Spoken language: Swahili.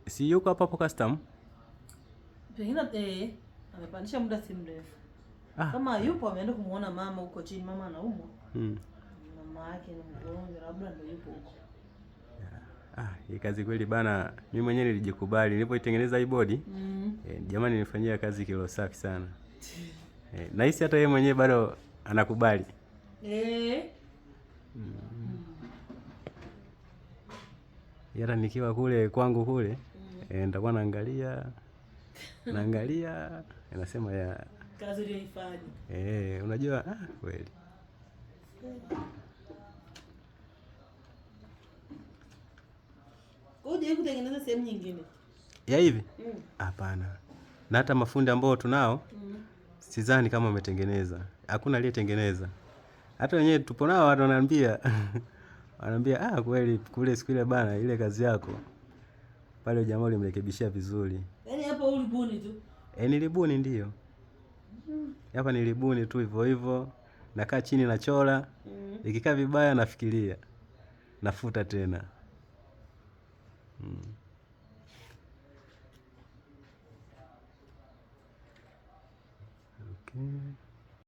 Si yuko hapo custom? Pengine amepandisha muda si mrefu. Kama yupo ameenda kumuona mama huko chini, mama anaumwa. Mama yake ni mgonjwa, labda ndio yupo huko. Hii kazi kweli bana, mimi mwenyewe nilijikubali nilipoitengeneza hii bodi. Jamani nilifanyia kazi kilo safi sana. Na hisi hata yeye mwenyewe bado anakubali. Yala nikiwa kule kwangu kule, nitakuwa naangalia nasema ya kazi uliyoifanya. Unajua kweli. Uje kutengeneza sehemu nyingine. Ya hivi? Hapana. Na hata mafundi ambao tunao, sidhani kama wametengeneza. Hakuna aliyetengeneza. Hata wenyewe tupo nao watu wananiambia wananiambia kweli kule siku ile bana ile kazi yako pale jamaa ulimrekebishia vizuri. Yaani hapo ulibuni tu. Nilibuni ndio. Hapa nilibuni tu hivyo hivyo. Nakaa chini na chora. Ikikaa vibaya nafikiria. Nafuta tena. Okay.